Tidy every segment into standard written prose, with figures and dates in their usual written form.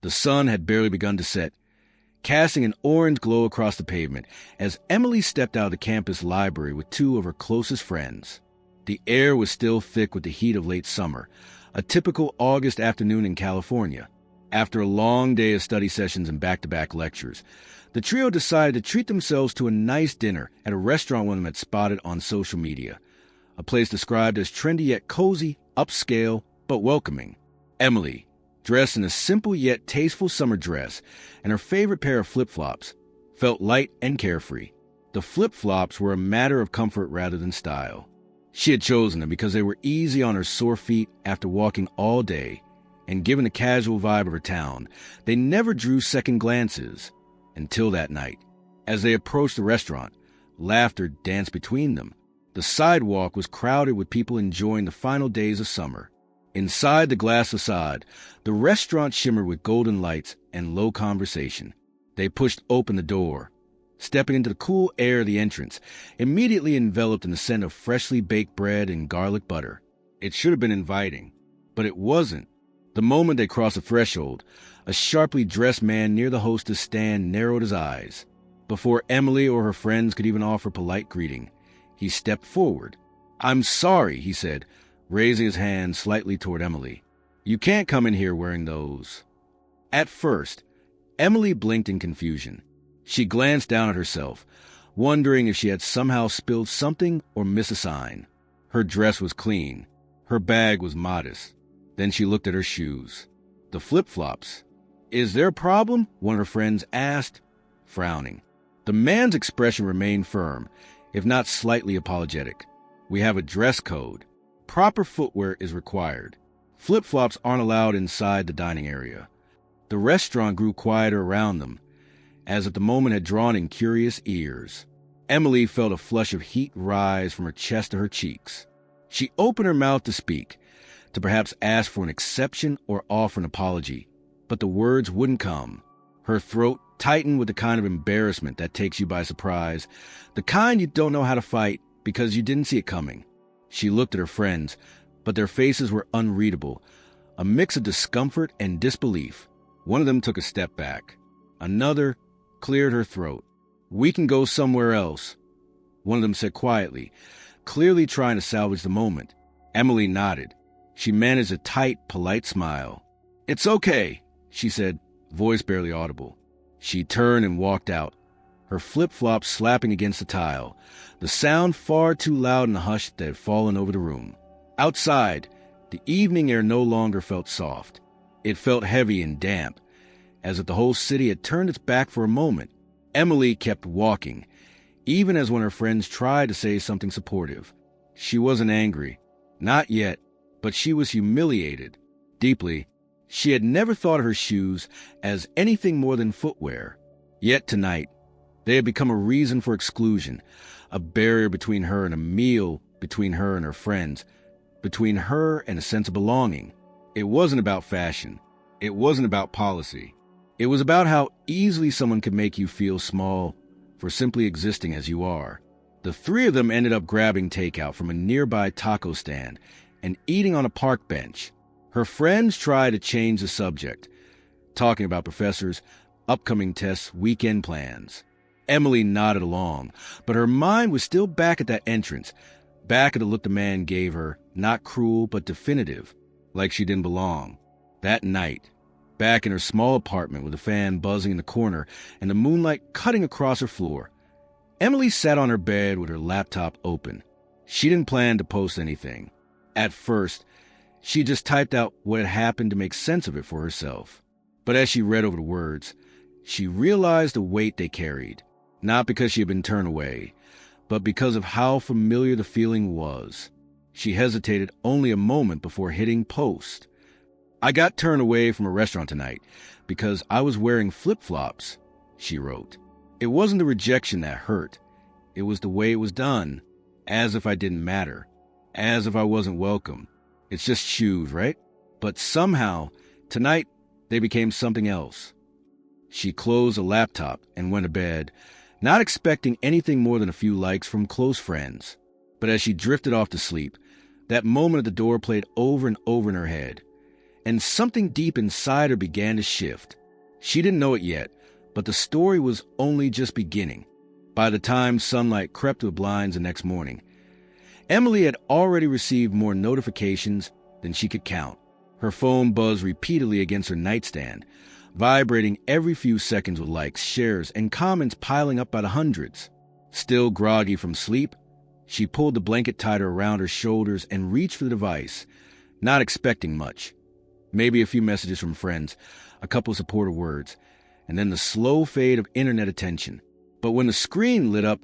The sun had barely begun to set, casting an orange glow across the pavement as Emily stepped out of the campus library with two of her closest friends. The air was still thick with the heat of late summer, a typical August afternoon in California. After a long day of study sessions and back-to-back lectures, the trio decided to treat themselves to a nice dinner at a restaurant one of them had spotted on social media, a place described as trendy yet cozy, upscale, but welcoming. Emily, dressed in a simple yet tasteful summer dress and her favorite pair of flip-flops, felt light and carefree. The flip-flops were a matter of comfort rather than style. She had chosen them because they were easy on her sore feet after walking all day, and given the casual vibe of her town, they never drew second glances until that night. As they approached the restaurant, laughter danced between them. The sidewalk was crowded with people enjoying the final days of summer. Inside the glass facade, the restaurant shimmered with golden lights and low conversation. They pushed open the door, stepping into the cool air of the entrance, immediately enveloped in the scent of freshly baked bread and garlic butter. It should have been inviting, but it wasn't. The moment they crossed the threshold, a sharply dressed man near the hostess stand narrowed his eyes. Before Emily or her friends could even offer polite greeting, he stepped forward. "I'm sorry," he said, raising his hand slightly toward Emily. "You can't come in here wearing those." At first, Emily blinked in confusion. She glanced down at herself, wondering if she had somehow spilled something or missed a sign. Her dress was clean. Her bag was modest. Then she looked at her shoes. The flip-flops. "Is there a problem?" one of her friends asked, frowning. The man's expression remained firm, if not slightly apologetic. "We have a dress code. Proper footwear is required. Flip-flops aren't allowed inside the dining area." The restaurant grew quieter around them, as if the moment had drawn in curious ears. Emily felt a flush of heat rise from her chest to her cheeks. She opened her mouth to speak, to perhaps ask for an exception or offer an apology, but the words wouldn't come. Her throat tightened with the kind of embarrassment that takes you by surprise, the kind you don't know how to fight because you didn't see it coming. She looked at her friends, but their faces were unreadable, a mix of discomfort and disbelief. One of them took a step back. Another cleared her throat. "We can go somewhere else," one of them said quietly, clearly trying to salvage the moment. Emily nodded. She managed a tight, polite smile. "It's okay," she said, voice barely audible. She turned and walked out, her flip-flops slapping against the tile, the sound far too loud in the hush that had fallen over the room. Outside, the evening air no longer felt soft. It felt heavy and damp, as if the whole city had turned its back for a moment. Emily kept walking, even as one of her friends tried to say something supportive. She wasn't angry. Not yet, but she was humiliated. Deeply, she had never thought of her shoes as anything more than footwear. Yet tonight, they had become a reason for exclusion, a barrier between her and a meal, between her and her friends, between her and a sense of belonging. It wasn't about fashion. It wasn't about policy. It was about how easily someone could make you feel small for simply existing as you are. The three of them ended up grabbing takeout from a nearby taco stand and eating on a park bench. Her friends tried to change the subject, talking about professors, upcoming tests, weekend plans. Emily nodded along, but her mind was still back at that entrance, back at the look the man gave her, not cruel but definitive, like she didn't belong. That night, back in her small apartment with the fan buzzing in the corner and the moonlight cutting across her floor, Emily sat on her bed with her laptop open. She didn't plan to post anything. At first, she just typed out what had happened to make sense of it for herself. But as she read over the words, she realized the weight they carried, not because she had been turned away, but because of how familiar the feeling was. She hesitated only a moment before hitting post. "I got turned away from a restaurant tonight because I was wearing flip-flops," she wrote. It wasn't the rejection that hurt. It was the way it was done, as if I didn't matter, as if I wasn't welcome. It's just shoes, right? But somehow, tonight, they became something else. She closed the laptop and went to bed, not expecting anything more than a few likes from close friends. But as she drifted off to sleep, that moment at the door played over and over in her head. and something deep inside her began to shift. She didn't know it yet, but the story was only just beginning. By the time sunlight crept through the blinds the next morning, Emily had already received more notifications than she could count. Her phone buzzed repeatedly against her nightstand, vibrating every few seconds with likes, shares, and comments piling up by the hundreds. Still groggy from sleep, she pulled the blanket tighter around her shoulders and reached for the device, not expecting much. Maybe a few messages from friends, a couple of supportive words, and then the slow fade of internet attention. But when the screen lit up,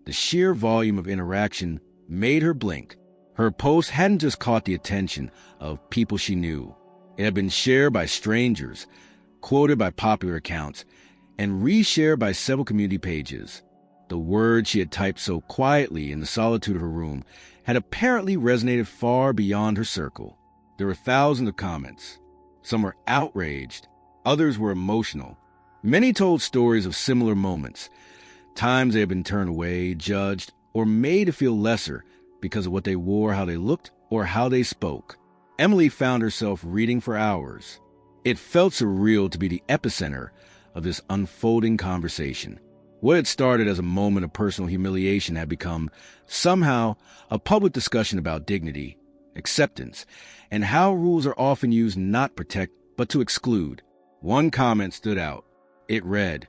the sheer volume of interaction made her blink. Her post hadn't just caught the attention of people she knew. It had been shared by strangers, quoted by popular accounts, and reshared by several community pages. The words she had typed so quietly in the solitude of her room had apparently resonated far beyond her circle. There were thousands of comments. Some were outraged. Others were emotional. Many told stories of similar moments, times they had been turned away, judged, or made to feel lesser because of what they wore, how they looked, or how they spoke. Emily found herself reading for hours. It felt surreal to be the epicenter of this unfolding conversation. What had started as a moment of personal humiliation had become, somehow, a public discussion about dignity, acceptance, and how rules are often used not to protect, but to exclude. One comment stood out. It read,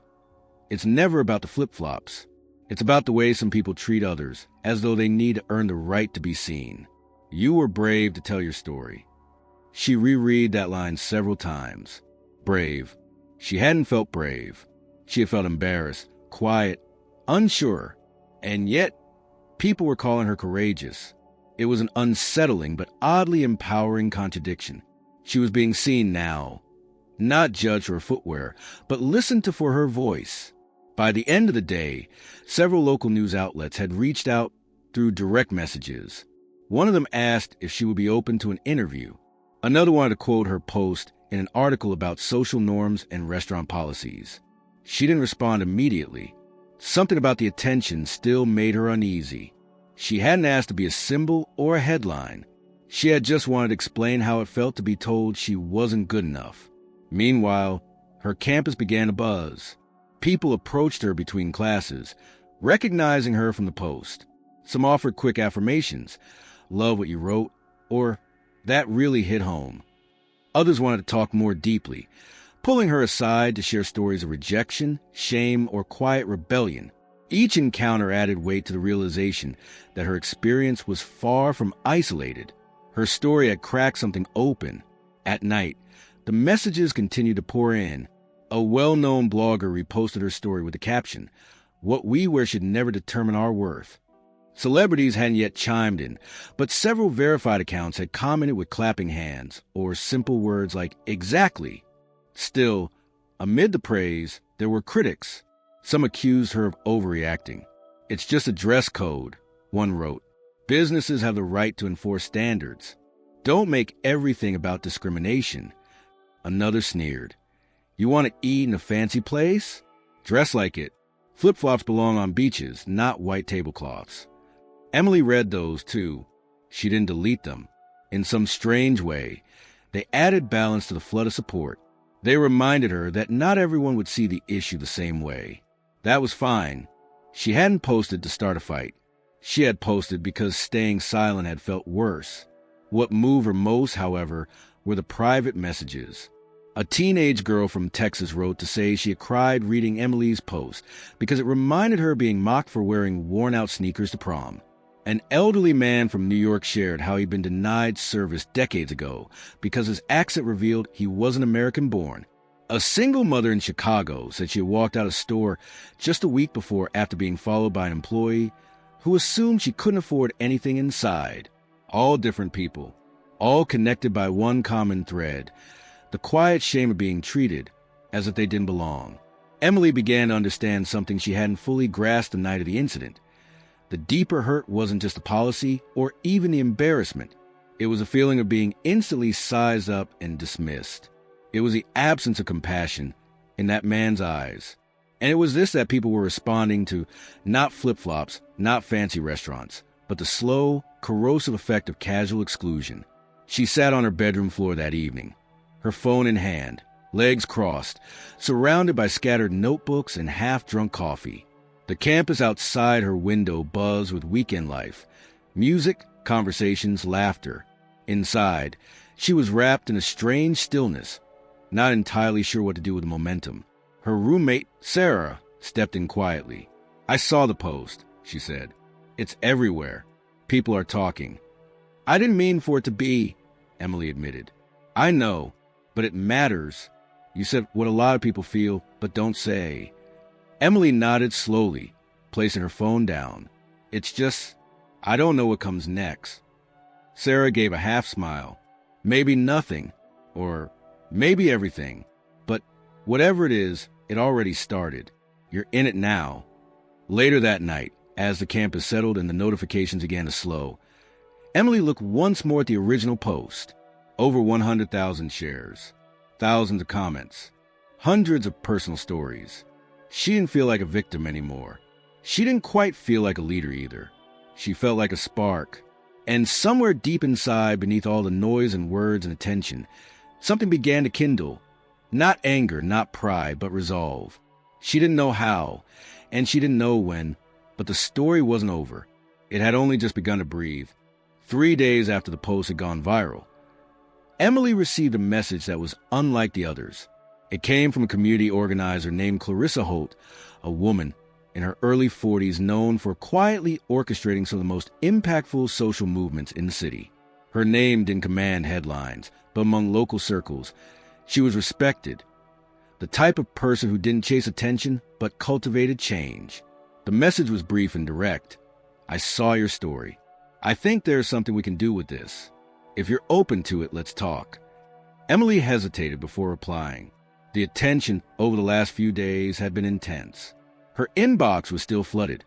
"It's never about the flip-flops. It's about the way some people treat others, as though they need to earn the right to be seen. You were brave to tell your story." She reread that line several times. Brave. She hadn't felt brave. She had felt embarrassed, quiet, unsure, and yet people were calling her courageous. It was an unsettling but oddly empowering contradiction. She was being seen now, not judged for her footwear, but listened to for her voice. By the end of the day, several local news outlets had reached out through direct messages. One of them asked if she would be open to an interview. Another wanted to quote her post in an article about social norms and restaurant policies. She didn't respond immediately. Something about the attention still made her uneasy. She hadn't asked to be a symbol or a headline. She had just wanted to explain how it felt to be told she wasn't good enough. Meanwhile, her campus began to buzz. People approached her between classes, recognizing her from the post. Some offered quick affirmations, "Love what you wrote," or "That really hit home." Others wanted to talk more deeply, pulling her aside to share stories of rejection, shame, or quiet rebellion. Each encounter added weight to the realization that her experience was far from isolated. Her story had cracked something open. At night, the messages continued to pour in. A well-known blogger reposted her story with the caption, "What we wear should never determine our worth." Celebrities hadn't yet chimed in, but several verified accounts had commented with clapping hands or simple words like "exactly." Still, amid the praise, there were critics. Some accused her of overreacting. "It's just a dress code," one wrote. "Businesses have the right to enforce standards. Don't make everything about discrimination." Another sneered. "You want to eat in a fancy place? Dress like it. Flip-flops belong on beaches, not white tablecloths." Emily read those, too. She didn't delete them. In some strange way, they added balance to the flood of support. They reminded her that not everyone would see the issue the same way. That was fine. She hadn't posted to start a fight. She had posted because staying silent had felt worse. What moved her most, however, were the private messages. A teenage girl from Texas wrote to say she had cried reading Emily's post because it reminded her of being mocked for wearing worn-out sneakers to prom. An elderly man from New York shared how he'd been denied service decades ago because his accent revealed he wasn't American-born. A single mother in Chicago said she had walked out of a store just a week before after being followed by an employee who assumed she couldn't afford anything inside. All different people, all connected by one common thread, the quiet shame of being treated as if they didn't belong. Emily began to understand something she hadn't fully grasped the night of the incident. The deeper hurt wasn't just the policy or even the embarrassment. It was a feeling of being instantly sized up and dismissed. It was the absence of compassion in that man's eyes. And it was this that people were responding to, not flip-flops, not fancy restaurants, but the slow, corrosive effect of casual exclusion. She sat on her bedroom floor that evening, her phone in hand, legs crossed, surrounded by scattered notebooks and half-drunk coffee. The campus outside her window buzzed with weekend life, music, conversations, laughter. Inside, she was wrapped in a strange stillness, not entirely sure what to do with the momentum. Her roommate, Sarah, stepped in quietly. "I saw the post," she said. "It's everywhere. People are talking." "I didn't mean for it to be," Emily admitted. "I know, but it matters. You said what a lot of people feel, but don't say." Emily nodded slowly, placing her phone down. "It's just, I don't know what comes next." Sarah gave a half smile. "Maybe nothing, or maybe everything. But whatever it is, it already started. You're in it now." Later that night, as the campus settled and the notifications began to slow, Emily looked once more at the original post. Over 100,000 shares, thousands of comments, hundreds of personal stories. She didn't feel like a victim anymore. She didn't quite feel like a leader either. She felt like a spark. And somewhere deep inside, beneath all the noise and words and attention, something began to kindle. Not anger, not pride, but resolve. She didn't know how, and she didn't know when, but the story wasn't over. It had only just begun to breathe. 3 days after the post had gone viral, Emily received a message that was unlike the others. It came from a community organizer named Clarissa Holt, a woman in her early 40s known for quietly orchestrating some of the most impactful social movements in the city. Her name didn't command headlines, but among local circles, she was respected. The type of person who didn't chase attention, but cultivated change. The message was brief and direct. "I saw your story. I think there's something we can do with this. If you're open to it, let's talk." Emily hesitated before replying. The attention over the last few days had been intense. Her inbox was still flooded,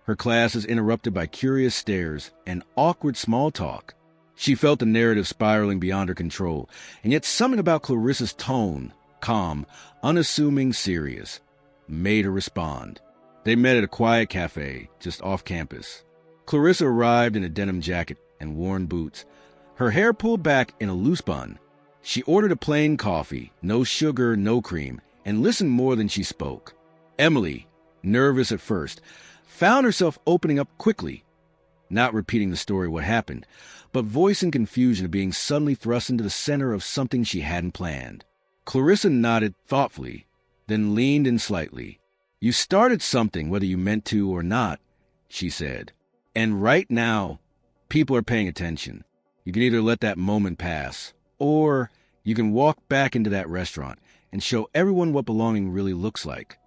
her classes interrupted by curious stares and awkward small talk. She felt the narrative spiraling beyond her control, and yet something about Clarissa's tone, calm, unassuming, serious, made her respond. They met at a quiet cafe just off campus. Clarissa arrived in a denim jacket and worn boots, her hair pulled back in a loose bun. She ordered a plain coffee, no sugar, no cream, and listened more than she spoke. Emily, nervous at first, found herself opening up quickly, not repeating the story what happened, but voicing confusion of being suddenly thrust into the center of something she hadn't planned. Clarissa nodded thoughtfully, then leaned in slightly. "You started something, whether you meant to or not," she said. "And right now, people are paying attention. You can either let that moment pass, or you can walk back into that restaurant and show everyone what belonging really looks like."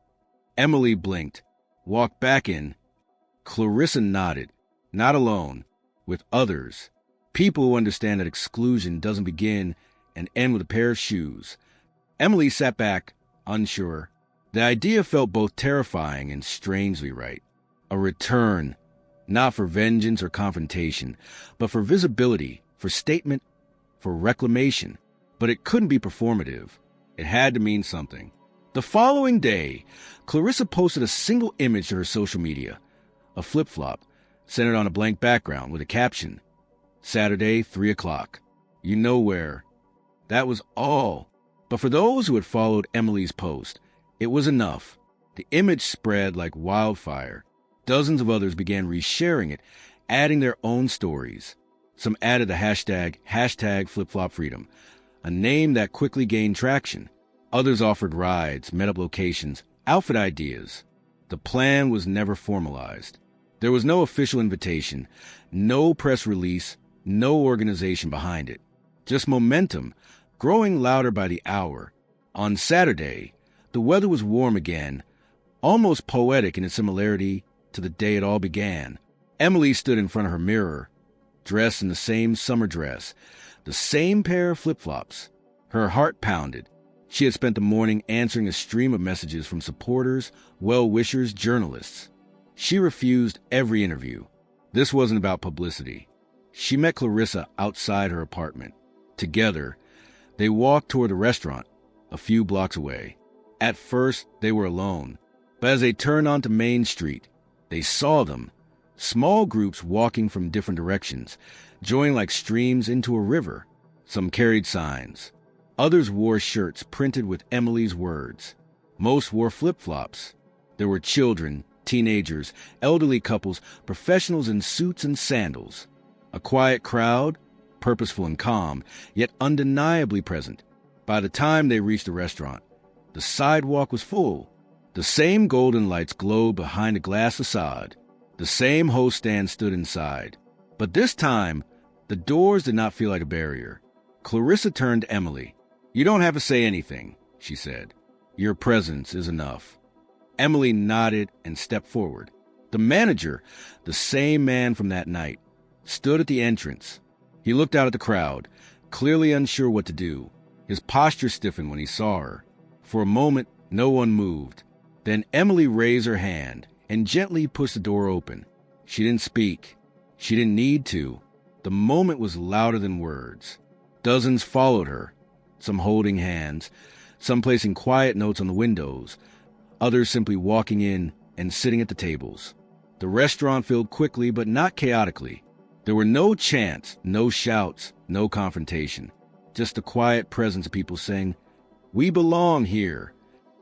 Emily blinked. "Walk back in." Clarissa nodded. "Not alone. With others. People who understand that exclusion doesn't begin and end with a pair of shoes." Emily sat back, unsure. The idea felt both terrifying and strangely right. A return, not for vengeance or confrontation, but for visibility, for statement, for reclamation. But it couldn't be performative. It had to mean something. The following day, Clarissa posted a single image to her social media, a flip-flop, centered on a blank background with a caption, "Saturday, 3 o'clock. You know where." That was all. But for those who had followed Emily's post, it was enough. The image spread like wildfire. Dozens of others began resharing it, adding their own stories. Some added the hashtag #FlipFlopFreedom, a name that quickly gained traction. Others offered rides, met-up locations, outfit ideas. The plan was never formalized. There was no official invitation, no press release, no organization behind it. Just momentum, growing louder by the hour. On Saturday, the weather was warm again, almost poetic in its similarity to the day it all began. Emily stood in front of her mirror, dressed in the same summer dress, the same pair of flip-flops. Her heart pounded. She had spent the morning answering a stream of messages from supporters, well-wishers, journalists. She refused every interview. This wasn't about publicity. She met Clarissa outside her apartment. Together, they walked toward the restaurant, a few blocks away. At first, they were alone, but as they turned onto Main Street, they saw them, small groups walking from different directions, joining like streams into a river. Some carried signs. Others wore shirts printed with Emily's words. Most wore flip-flops. There were children, teenagers, elderly couples, professionals in suits and sandals. A quiet crowd, purposeful and calm, yet undeniably present. By the time they reached the restaurant, the sidewalk was full. The same golden lights glowed behind a glass facade. The same host stand stood inside. But this time, the doors did not feel like a barrier. Clarissa turned to Emily. "You don't have to say anything," she said. "Your presence is enough." Emily nodded and stepped forward. The manager, the same man from that night, stood at the entrance. He looked out at the crowd, clearly unsure what to do. His posture stiffened when he saw her. For a moment, no one moved. Then Emily raised her hand and gently pushed the door open. She didn't speak. She didn't need to. The moment was louder than words. Dozens followed her, some holding hands, some placing quiet notes on the windows, others simply walking in and sitting at the tables. The restaurant filled quickly but not chaotically. There were no chants, no shouts, no confrontation. Just the quiet presence of people saying, "We belong here."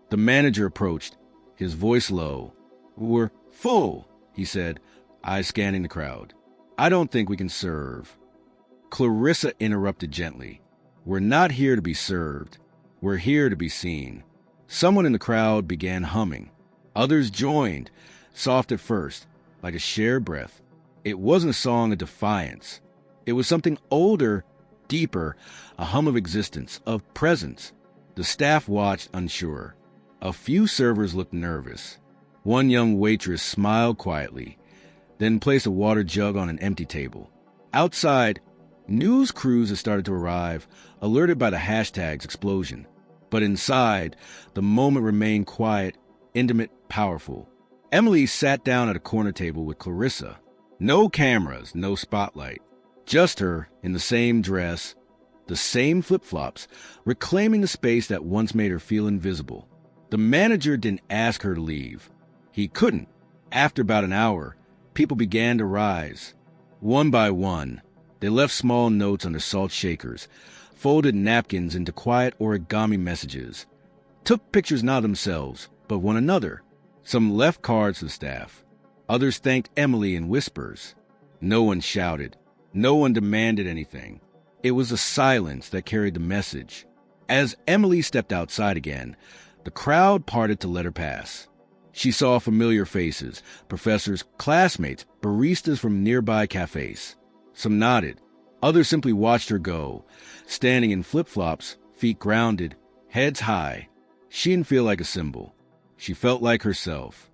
The manager approached, his voice low. "We're full," he said, eyes scanning the crowd. "I don't think we can serve." Clarissa interrupted gently. "We're not here to be served. We're here to be seen." Someone in the crowd began humming. Others joined, soft at first, like a shared breath. It wasn't a song of defiance. It was something older, deeper, a hum of existence, of presence. The staff watched, unsure. A few servers looked nervous. One young waitress smiled quietly, then placed a water jug on an empty table. Outside, news crews had started to arrive, alerted by the hashtag's explosion. But inside, the moment remained quiet, intimate, powerful. Emily sat down at a corner table with Clarissa. No cameras, no spotlight. Just her, in the same dress, the same flip-flops, reclaiming the space that once made her feel invisible. The manager didn't ask her to leave. He couldn't. After about an hour, people began to rise. One by one, they left small notes under salt shakers, folded napkins into quiet origami messages, took pictures not themselves, but one another. Some left cards to the staff. Others thanked Emily in whispers. No one shouted. No one demanded anything. It was the silence that carried the message. As Emily stepped outside again, the crowd parted to let her pass. She saw familiar faces, professors, classmates, baristas from nearby cafes. Some nodded. Others simply watched her go, standing in flip-flops, feet grounded, heads high. She didn't feel like a symbol. She felt like herself.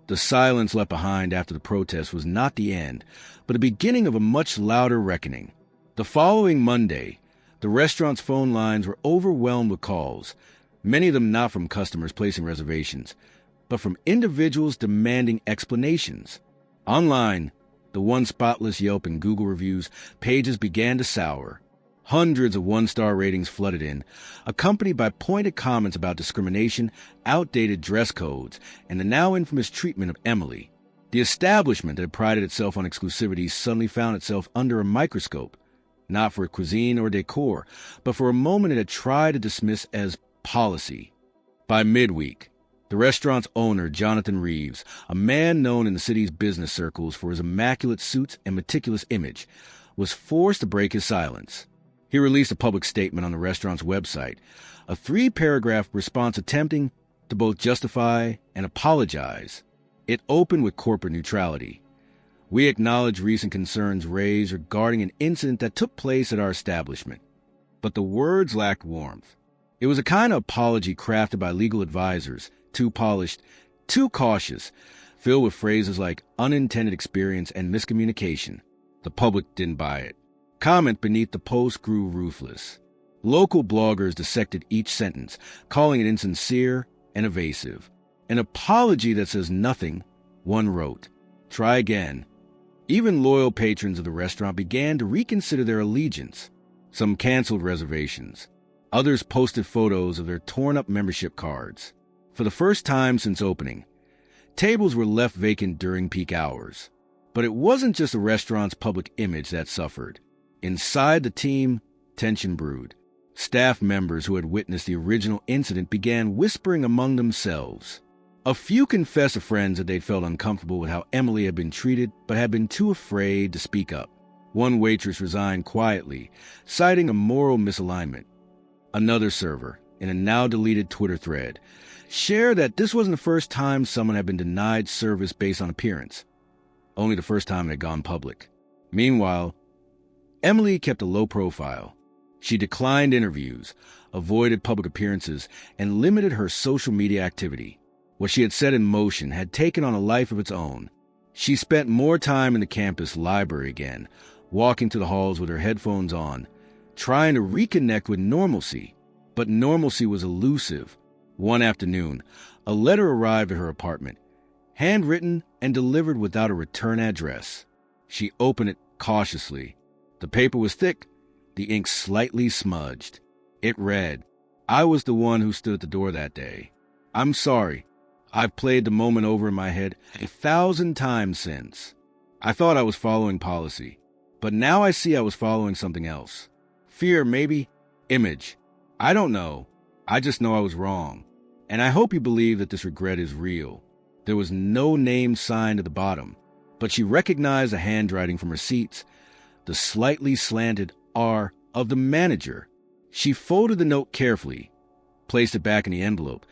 The silence left behind after the protest was not the end, but the beginning of a much louder reckoning. The following Monday, the restaurant's phone lines were overwhelmed with calls, many of them not from customers placing reservations, but from individuals demanding explanations. Online, the once spotless Yelp and Google reviews pages began to sour. Hundreds of one-star ratings flooded in, accompanied by pointed comments about discrimination, outdated dress codes, and the now infamous treatment of Emily. The establishment that prided itself on exclusivity suddenly found itself under a microscope, not for cuisine or decor, but for a moment it had tried to dismiss as policy. By midweek, the restaurant's owner, Jonathan Reeves, a man known in the city's business circles for his immaculate suits and meticulous image, was forced to break his silence. He released a public statement on the restaurant's website, a 3-paragraph response attempting to both justify and apologize. It opened with corporate neutrality. "We acknowledge recent concerns raised regarding an incident that took place at our establishment." But the words lacked warmth. It was a kind of apology crafted by legal advisors, too polished, too cautious, filled with phrases like unintended experience and miscommunication. The public didn't buy it. Comment beneath the post grew ruthless. Local bloggers dissected each sentence, calling it insincere and evasive. "An apology that says nothing," one wrote. "Try again." Even loyal patrons of the restaurant began to reconsider their allegiance. Some canceled reservations. Others posted photos of their torn-up membership cards. For the first time since opening, tables were left vacant during peak hours. But it wasn't just the restaurant's public image that suffered. Inside the team, tension brewed. Staff members who had witnessed the original incident began whispering among themselves. A few confessed to friends that they'd felt uncomfortable with how Emily had been treated, but had been too afraid to speak up. One waitress resigned quietly, citing a moral misalignment. Another server, in a now-deleted Twitter thread, shared that this wasn't the first time someone had been denied service based on appearance, only the first time it had gone public. Meanwhile, Emily kept a low profile. She declined interviews, avoided public appearances, and limited her social media activity. What she had set in motion had taken on a life of its own. She spent more time in the campus library again, walking to the halls with her headphones on, trying to reconnect with normalcy. But normalcy was elusive. One afternoon, a letter arrived at her apartment, handwritten and delivered without a return address. She opened it cautiously. The paper was thick, the ink slightly smudged. It read, "I was the one who stood at the door that day. I'm sorry. I've played the moment over in my head 1,000 times since. I thought I was following policy, but now I see I was following something else. Fear, maybe. Image. I don't know. I just know I was wrong. And I hope you believe that this regret is real." There was no name signed at the bottom, but she recognized the handwriting from receipts, the slightly slanted R of the manager. She folded the note carefully, placed it back in the envelope,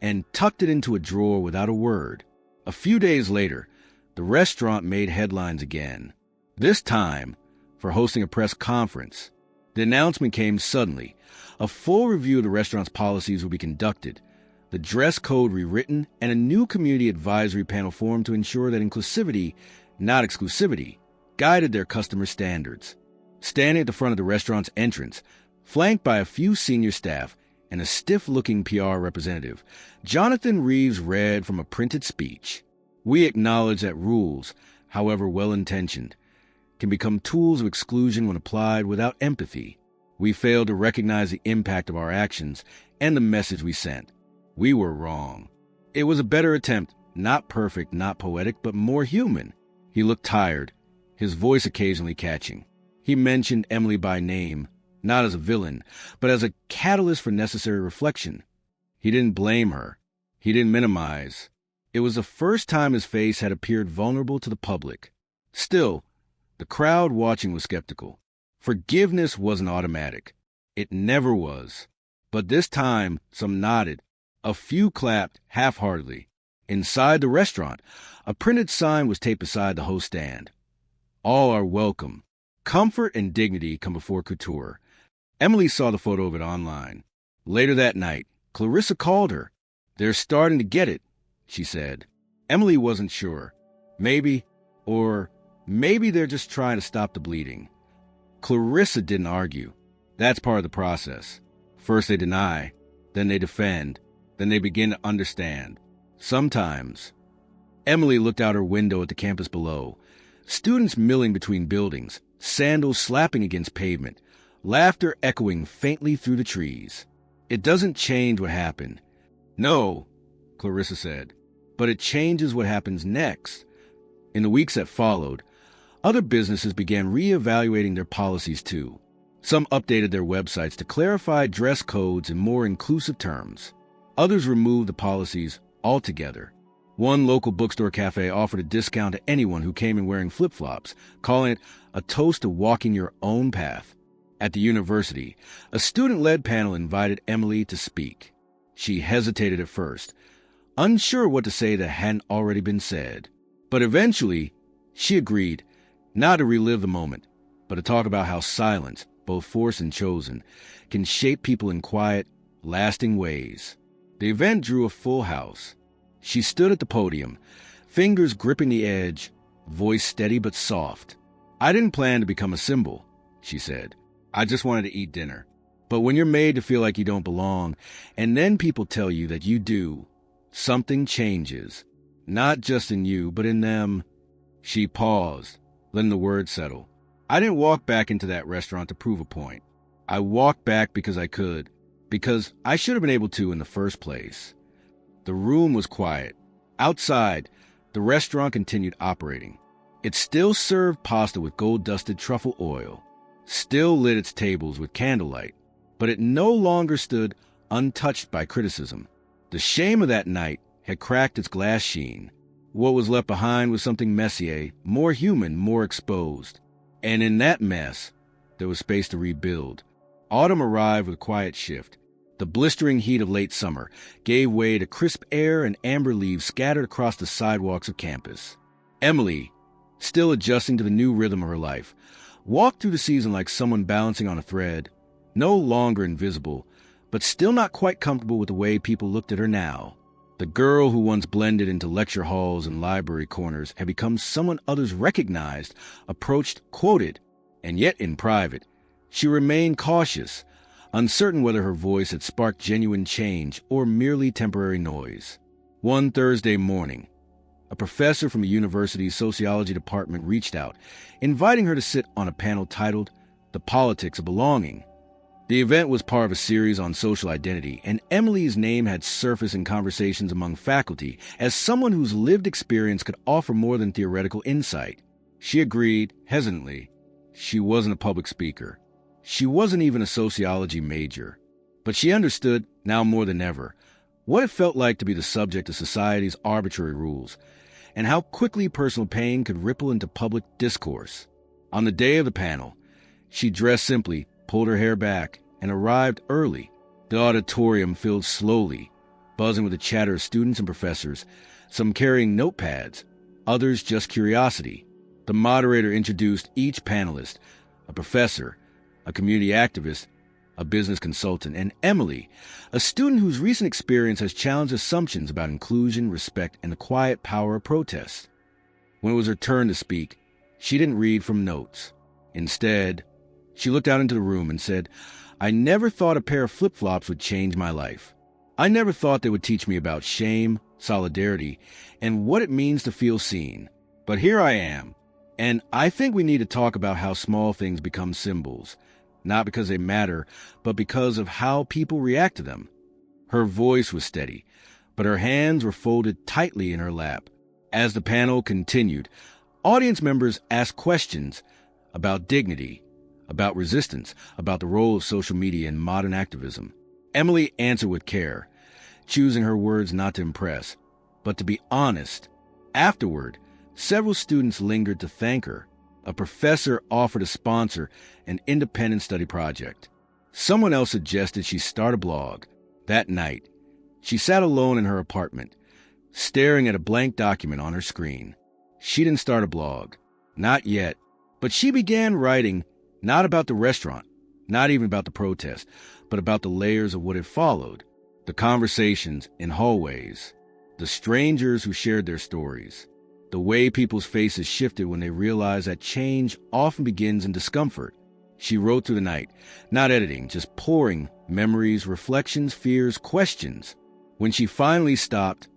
and tucked it into a drawer without a word. A few days later, the restaurant made headlines again, this time for hosting a press conference. The announcement came suddenly. A full review of the restaurant's policies would be conducted, the dress code rewritten, and a new community advisory panel formed to ensure that inclusivity, not exclusivity, guided their customer standards. Standing at the front of the restaurant's entrance, flanked by a few senior staff and a stiff-looking PR representative, Jonathan Reeves read from a printed speech. "We acknowledge that rules, however well-intentioned, can become tools of exclusion when applied without empathy. We fail to recognize the impact of our actions and the message we sent. We were wrong. It was a better attempt, not perfect, not poetic, but more human." He looked tired, his voice occasionally catching. He mentioned Emily by name, not as a villain, but as a catalyst for necessary reflection. He didn't blame her. He didn't minimize. It was the first time his face had appeared vulnerable to the public. Still, the crowd watching was skeptical. Forgiveness wasn't automatic. It never was. But this time, some nodded. A few clapped half-heartedly. Inside the restaurant, a printed sign was taped beside the host stand. "All are welcome. Comfort and dignity come before couture." Emily saw the photo of it online. Later that night, Clarissa called her. "They're starting to get it," she said. Emily wasn't sure. Maybe they're just trying to stop the bleeding. Clarissa didn't argue. That's part of the process. First they deny, then they defend, then they begin to understand. Sometimes. Emily looked out her window at the campus below. Students milling between buildings, sandals slapping against pavement, laughter echoing faintly through the trees. "It doesn't change what happened." "No," Clarissa said, "but it changes what happens next." In the weeks that followed, other businesses began reevaluating their policies too. Some updated their websites to clarify dress codes in more inclusive terms. Others removed the policies altogether. One local bookstore cafe offered a discount to anyone who came in wearing flip-flops, calling it a toast to walking your own path. At the university, a student-led panel invited Emily to speak. She hesitated at first, unsure what to say that hadn't already been said. But eventually, she agreed, not to relive the moment, but to talk about how silence, both forced and chosen, can shape people in quiet, lasting ways. The event drew a full house. She stood at the podium, fingers gripping the edge, voice steady but soft. "I didn't plan to become a symbol," she said. "I just wanted to eat dinner. But when you're made to feel like you don't belong, and then people tell you that you do, something changes. Not just in you, but in them." She paused, letting the words settle. "I didn't walk back into that restaurant to prove a point. I walked back because I could, because I should have been able to in the first place." The room was quiet. Outside, the restaurant continued operating. It still served pasta with gold-dusted truffle oil, still lit its tables with candlelight, but it no longer stood untouched by criticism. The shame of that night had cracked its glass sheen. What was left behind was something messier, more human, more exposed. And in that mess, there was space to rebuild. Autumn arrived with a quiet shift. The blistering heat of late summer gave way to crisp air and amber leaves scattered across the sidewalks of campus. Emily, still adjusting to the new rhythm of her life, walked through the season like someone balancing on a thread, no longer invisible, but still not quite comfortable with the way people looked at her now. The girl who once blended into lecture halls and library corners had become someone others recognized, approached, quoted, and yet in private, she remained cautious, uncertain whether her voice had sparked genuine change or merely temporary noise. One Thursday morning, a professor from a university's sociology department reached out, inviting her to sit on a panel titled "The Politics of Belonging." The event was part of a series on social identity, and Emily's name had surfaced in conversations among faculty as someone whose lived experience could offer more than theoretical insight. She agreed, hesitantly. She wasn't a public speaker. She wasn't even a sociology major. But she understood, now more than ever, what it felt like to be the subject of society's arbitrary rules, and how quickly personal pain could ripple into public discourse. On the day of the panel, she dressed simply, pulled her hair back, and arrived early. The auditorium filled slowly, buzzing with the chatter of students and professors, some carrying notepads, others just curiosity. The moderator introduced each panelist, a professor, a community activist, a business consultant, and Emily, a student whose recent experience has challenged assumptions about inclusion, respect, and the quiet power of protest. When it was her turn to speak, she didn't read from notes. Instead, she looked out into the room and said, "I never thought a pair of flip-flops would change my life. I never thought they would teach me about shame, solidarity, and what it means to feel seen. But here I am. And I think we need to talk about how small things become symbols, not because they matter, but because of how people react to them." Her voice was steady, but her hands were folded tightly in her lap. As the panel continued, audience members asked questions about dignity, about resistance, about the role of social media in modern activism. Emily answered with care, choosing her words not to impress, but to be honest. Afterward, several students lingered to thank her. A professor offered to sponsor an independent study project. Someone else suggested she start a blog. That night, she sat alone in her apartment, staring at a blank document on her screen. She didn't start a blog. Not yet. But she began writing not about the restaurant, not even about the protest, but about the layers of what had followed, the conversations in hallways, the strangers who shared their stories, the way people's faces shifted when they realized that change often begins in discomfort. She wrote through the night, not editing, just pouring memories, reflections, fears, questions. When she finally stopped,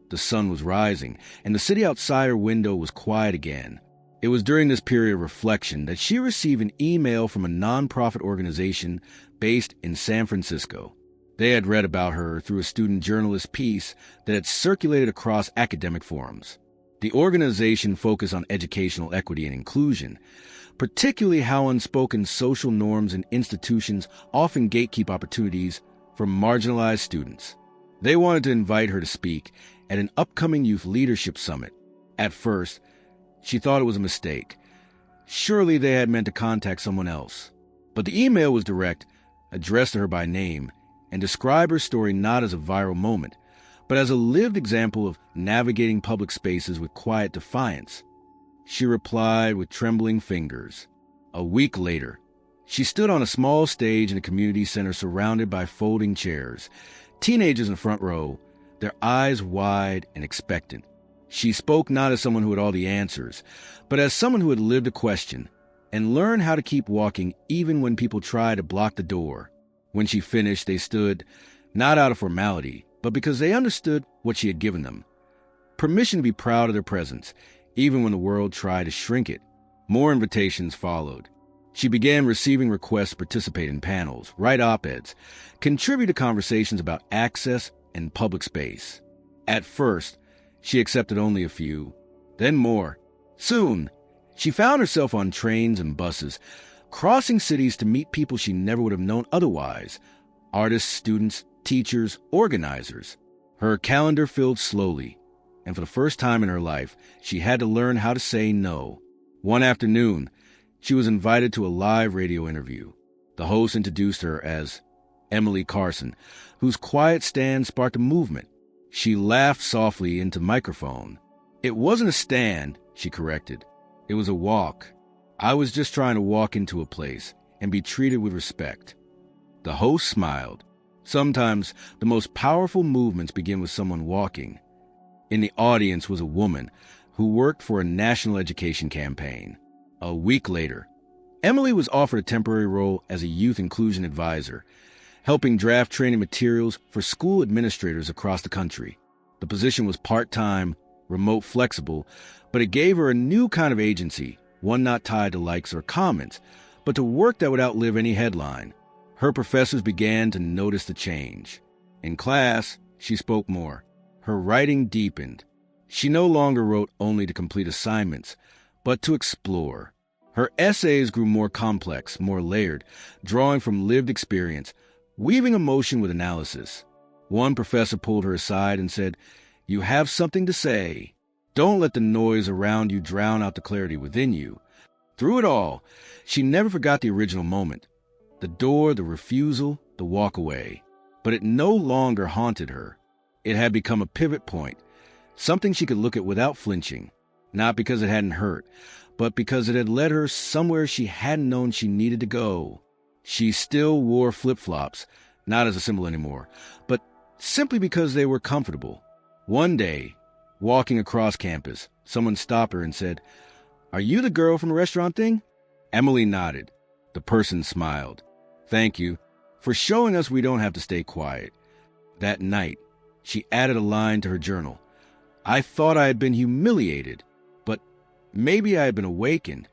the sun was rising, and the city outside her window was quiet again. It was during this period of reflection that she received an email from a nonprofit organization based in San Francisco. They had read about her through a student journalist piece that had circulated across academic forums. The organization focused on educational equity and inclusion, particularly how unspoken social norms and institutions often gatekeep opportunities for marginalized students. They wanted to invite her to speak at an upcoming youth leadership summit. At first, she thought it was a mistake. Surely they had meant to contact someone else. But the email was direct, addressed to her by name, and described her story not as a viral moment, but as a lived example of navigating public spaces with quiet defiance. She replied with trembling fingers. A week later, she stood on a small stage in a community center surrounded by folding chairs, teenagers in the front row, their eyes wide and expectant. She spoke not as someone who had all the answers, but as someone who had lived a question and learned how to keep walking even when people tried to block the door. When she finished, they stood, not out of formality, but because they understood what she had given them. Permission to be proud of their presence, even when the world tried to shrink it. More invitations followed. She began receiving requests to participate in panels, write op-eds, contribute to conversations about access and public space. At first, she accepted only a few, then more. Soon, she found herself on trains and buses, crossing cities to meet people she never would have known otherwise: artists, students, teachers, organizers. Her calendar filled slowly, and for the first time in her life, she had to learn how to say no. One afternoon, she was invited to a live radio interview. The host introduced her as Emily Carson, whose quiet stand sparked a movement. She laughed softly into the microphone. "It wasn't a stand," she corrected. "It was a walk. I was just trying to walk into a place and be treated with respect." The host smiled. Sometimes the most powerful movements begin with someone walking. In the audience was a woman who worked for a national education campaign. A week later, Emily was offered a temporary role as a youth inclusion advisor, helping draft training materials for school administrators across the country. The position was part-time, remote, flexible, but it gave her a new kind of agency, one not tied to likes or comments, but to work that would outlive any headline. Her professors began to notice the change. In class, she spoke more. Her writing deepened. She no longer wrote only to complete assignments, but to explore. Her essays grew more complex, more layered, drawing from lived experience, weaving emotion with analysis. One professor pulled her aside and said, "You have something to say. Don't let the noise around you drown out the clarity within you." Through it all, she never forgot the original moment. The door, the refusal, the walk away. But it no longer haunted her. It had become a pivot point, something she could look at without flinching, not because it hadn't hurt, but because it had led her somewhere she hadn't known she needed to go. She still wore flip-flops, not as a symbol anymore, but simply because they were comfortable. One day, walking across campus, someone stopped her and said, "Are you the girl from the restaurant thing?" Emily nodded. The person smiled. "Thank you for showing us we don't have to stay quiet." That night, she added a line to her journal. "I thought I had been humiliated, but maybe I had been awakened."